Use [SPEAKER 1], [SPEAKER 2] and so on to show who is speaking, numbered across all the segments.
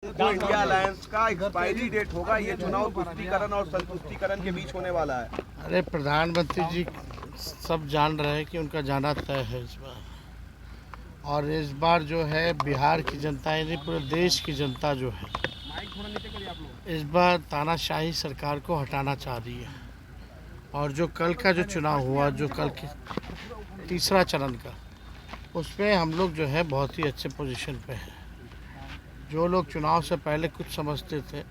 [SPEAKER 1] India alliance का expiry date होगा, ये चुनाव तुष्टीकरण और संतुष्टीकरण के बीच होने वाला है।
[SPEAKER 2] अरे प्रधानमंत्री जी सब जान रहे हैं कि उनका जाना तय है इस बार। और इस बार जो है बिहार की जनता यानी पूरे देश की जनता जो है इस बार तानाशाही सरकार को हटाना चाह रही है। और जो कल का जो चुनाव हुआ, जो कल के तीसरा चरण का, उसमें हम लोग जो है बहुत ही अच्छे पोजीशन पे हैं। जो लोग चुनाव से पहले कुछ समझते थे,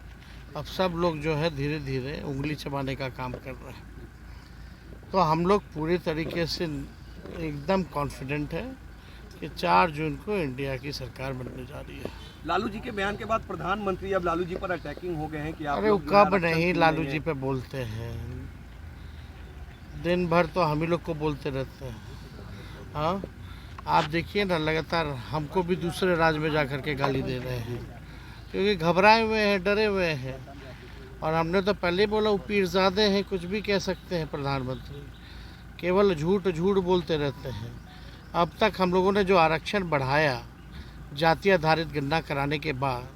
[SPEAKER 2] अब सब लोग जो है धीरे धीरे उंगली चबाने का काम कर रहे हैं। तो हम लोग पूरी तरीके से एकदम कॉन्फिडेंट है कि 4 जून को इंडिया की सरकार बनने जा रही है।
[SPEAKER 1] लालू जी के बयान के बाद प्रधानमंत्री अब लालू जी पर अटैकिंग हो गए हैं कि आप
[SPEAKER 2] अरे वो कब नहीं लालू जी पे बोलते हैं, दिन भर तो हम ही लोग को बोलते रहते हैं। हाँ, आप देखिए ना, लगातार हमको भी दूसरे राज्य में जा कर के गाली दे रहे हैं क्योंकि घबराए हुए हैं, डरे हुए हैं। और हमने तो पहले बोला वो पीरजादे हैं, कुछ भी कह सकते हैं प्रधानमंत्री, केवल झूठ झूठ बोलते रहते हैं। अब तक हम लोगों ने जो आरक्षण बढ़ाया जाति आधारित गणना कराने के बाद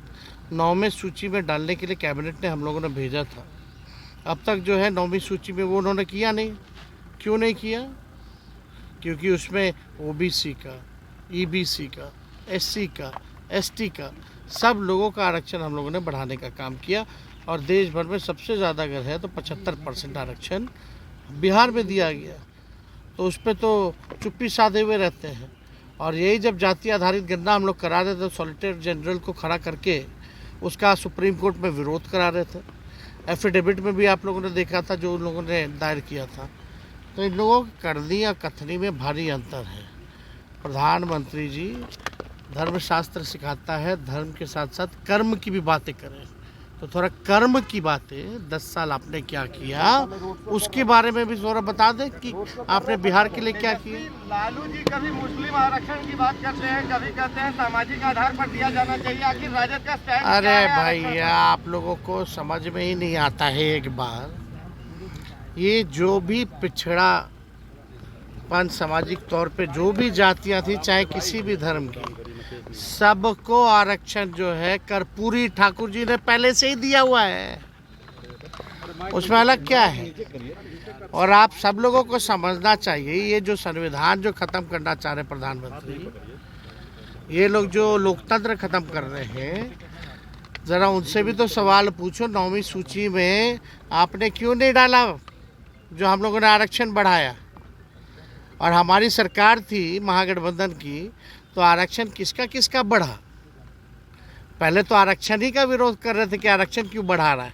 [SPEAKER 2] 9वें सूची में डालने के लिए कैबिनेट ने हम लोगों ने भेजा था, अब तक जो है 9वीं सूची में वो उन्होंने किया नहीं। क्यों नहीं किया? क्योंकि उसमें ओबीसी का, ईबीसी का, एससी का, एसटी का सब लोगों का आरक्षण हम लोगों ने बढ़ाने का काम किया। और देश भर में सबसे ज़्यादा अगर है तो 75% आरक्षण बिहार में दिया गया। तो उस पर तो चुप्पी साधे हुए रहते हैं। और यही जब जाति आधारित गणना हम लोग करा रहे थे तो सॉलिसिटर जनरल को खड़ा करके उसका सुप्रीम कोर्ट में विरोध करा रहे थे। एफिडेविट में भी आप लोगों ने देखा था जो उन लोगों ने दायर किया था। तो इन लोगों की करनी और कथनी में भारी अंतर है। प्रधानमंत्री जी धर्मशास्त्र सिखाता है धर्म के साथ साथ कर्म की भी बातें करें। तो थोड़ा कर्म की बातें 10 साल आपने क्या किया उसके बारे में भी थोड़ा बता दें कि आपने बिहार के लिए क्या किया।
[SPEAKER 3] लालू जी कभी मुस्लिम आरक्षण की बात करते हैं, कभी कहते हैं सामाजिक आधार पर दिया जाना चाहिए। आखिर राजद का स्टैंड क्या
[SPEAKER 2] अरे
[SPEAKER 3] है
[SPEAKER 2] भैया, आप लोगों को समझ में ही नहीं आता है। एक बार ये जो भी पिछड़ापन सामाजिक तौर पे जो भी जातियां थी, चाहे किसी भी धर्म की, सबको आरक्षण जो है कर्पूरी ठाकुर जी ने पहले से ही दिया हुआ है, उसमें अलग क्या है। और आप सब लोगों को समझना चाहिए, ये जो संविधान जो खत्म करना चाह रहे प्रधानमंत्री, ये लोग जो लोकतंत्र खत्म कर रहे हैं, ज़रा उनसे भी तो सवाल पूछो 9वीं सूची में आपने क्यों नहीं डाला जो हम लोगों ने आरक्षण बढ़ाया। और हमारी सरकार थी महागठबंधन की, तो आरक्षण किसका किसका बढ़ा? पहले तो आरक्षण ही का विरोध कर रहे थे कि आरक्षण क्यों बढ़ा रहा है।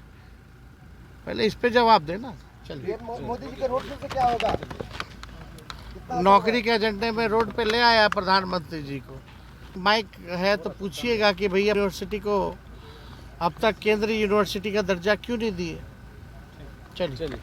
[SPEAKER 2] पहले इस पे जवाब देना। चलिए,
[SPEAKER 3] मोदी जी के रोड शो से क्या होगा?
[SPEAKER 2] नौकरी के एजेंडे में रोड पे ले आया प्रधानमंत्री जी को। माइक है तो पूछिएगा कि भैया यूनिवर्सिटी को अब तक केंद्रीय यूनिवर्सिटी का दर्जा क्यों नहीं दिए। चलिए।